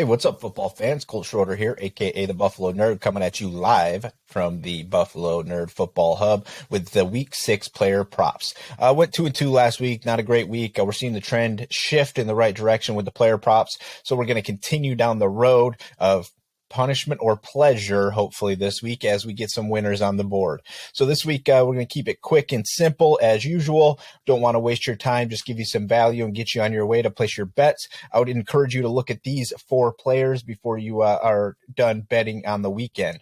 What's up, football fans? Colt Schroeder here, aka the Buffalo Nerd, coming at you live from the Buffalo Nerd Football Hub with the Week 6 player props. Went 2-2 last week, not a great week. We're seeing the trend shift in the right direction with the player props, so we're going to continue down the road of punishment or pleasure, hopefully this week, as we get some winners on the board. So this week, we're going to keep it quick and simple as usual. Don't want to waste your time, just give you some value and get you on your way to place your bets. I would encourage you to look at these 4 players before you are done betting on the weekend.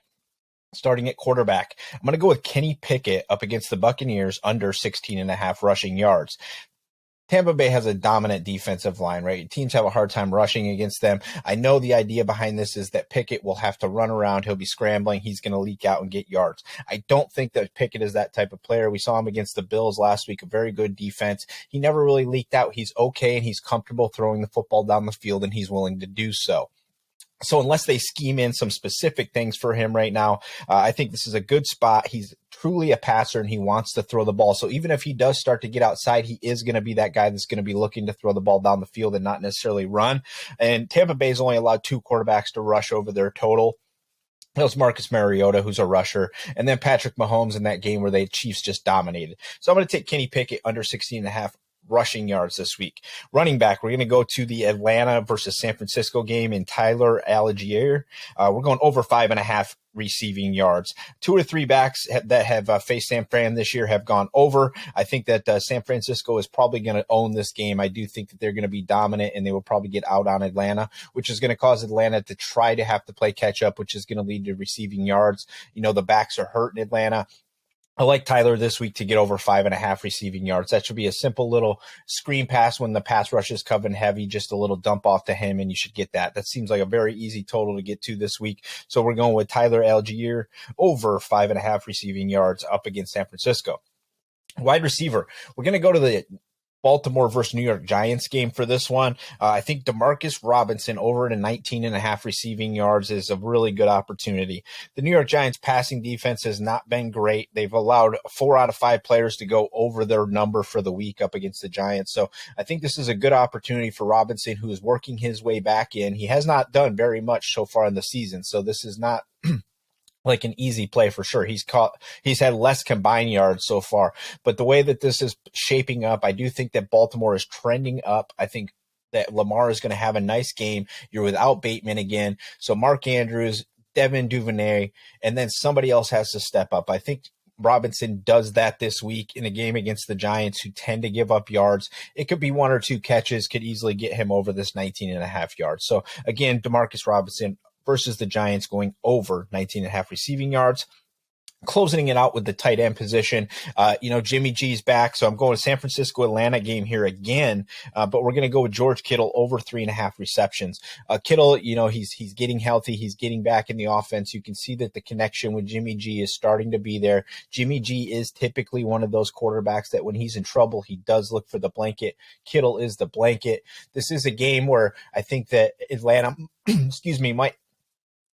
Starting at quarterback, I'm going to go with Kenny Pickett up against the Buccaneers under 16.5 rushing yards. Tampa Bay has a dominant defensive line, right? Teams have a hard time rushing against them. I know the idea behind this is that Pickett will have to run around. He'll be scrambling. He's going to leak out and get yards. I don't think that Pickett is that type of player. We saw him against the Bills last week, a very good defense. He never really leaked out. He's okay, and he's comfortable throwing the football down the field, and he's willing to do so. So unless they scheme in some specific things for him right now, I think this is a good spot. He's truly a passer, and he wants to throw the ball. So even if he does start to get outside, he is going to be that guy that's going to be looking to throw the ball down the field and not necessarily run. And Tampa Bay's only allowed 2 quarterbacks to rush over their total. That was Marcus Mariota, who's a rusher, and then Patrick Mahomes in that game where the Chiefs just dominated. So I'm going to take Kenny Pickett under 16.5 rushing yards this week. Running back, we're going to go to the Atlanta versus San Francisco game in Tyler ALLGEIER. We're going over 5.5 receiving yards. 2 or 3 backs that have faced San Fran this year have gone over. I think that San Francisco is probably going to own this game. I do think that they're going to be dominant, and they will probably get out on Atlanta, which is going to cause Atlanta to try to have to play catch up, which is going to lead to receiving yards. You know, the backs are hurt in Atlanta. I like Tyler this week to get over 5.5 receiving yards. That should be a simple little screen pass when the pass rush is coming heavy, just a little dump off to him, and you should get that. That seems like a very easy total to get to this week. So we're going with Tyler ALLGEIER over 5.5 receiving yards up against San Francisco. Wide receiver, we're going to go to the Baltimore versus New York Giants game for this one. I think DEMARCUS Robinson over to 19.5 receiving yards is a really good opportunity. The New York Giants passing defense has not been great. They've allowed 4 out of 5 players to go over their number for the week up against the Giants. So I think this is a good opportunity for Robinson, who is working his way back in. He has not done very much so far in the season, so this is not like an easy play for sure. He's had less combined yards so far, but the way that this is shaping up, I do think that Baltimore is trending up. I think that Lamar is going to have a nice game. You're without Bateman again. So Mark Andrews, Devin Duvernay, and then somebody else has to step up. I think Robinson does that this week in a game against the Giants, who tend to give up yards. It could be 1 or 2 catches, could easily get him over this 19.5 yards. So again, DEMARCUS Robinson versus the Giants going over 19.5 receiving yards. Closing it out with the tight end position, Jimmy G's back, so I'm going to San Francisco-Atlanta game here again, but we're going to go with George Kittle over 3.5 receptions. Kittle, he's getting healthy. He's getting back in the offense. You can see that the connection with Jimmy G is starting to be there. Jimmy G is typically one of those quarterbacks that when he's in trouble, he does look for the blanket. Kittle is the blanket. This is a game where I think that Atlanta, might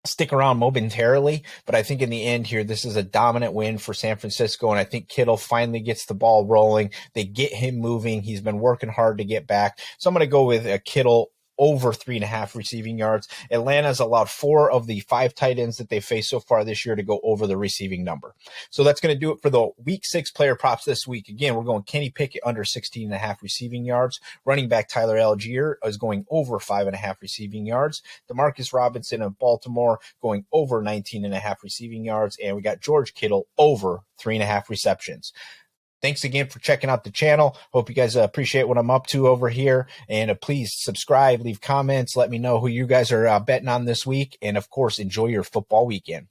stick around momentarily, but I think in the end here, this is a dominant win for San Francisco, and I think Kittle finally gets the ball rolling. They get him moving. He's been working hard to get back. So I'm going to go with a Kittle over 3.5 receiving yards. Atlanta's allowed 4 of the 5 tight ends that they faced so far this year to go over the receiving number. So that's going to do it for the Week 6 player props this week. Again, we're going Kenny Pickett under 16.5 receiving yards. Running back Tyler ALLGEIER is going over 5.5 receiving yards. DEMARCUS Robinson of Baltimore going over 19.5 receiving yards. And we got George Kittle over 3.5 receptions. Thanks again for checking out the channel. Hope you guys appreciate what I'm up to over here. And please subscribe, leave comments, let me know who you guys are betting on this week. And, of course, enjoy your football weekend.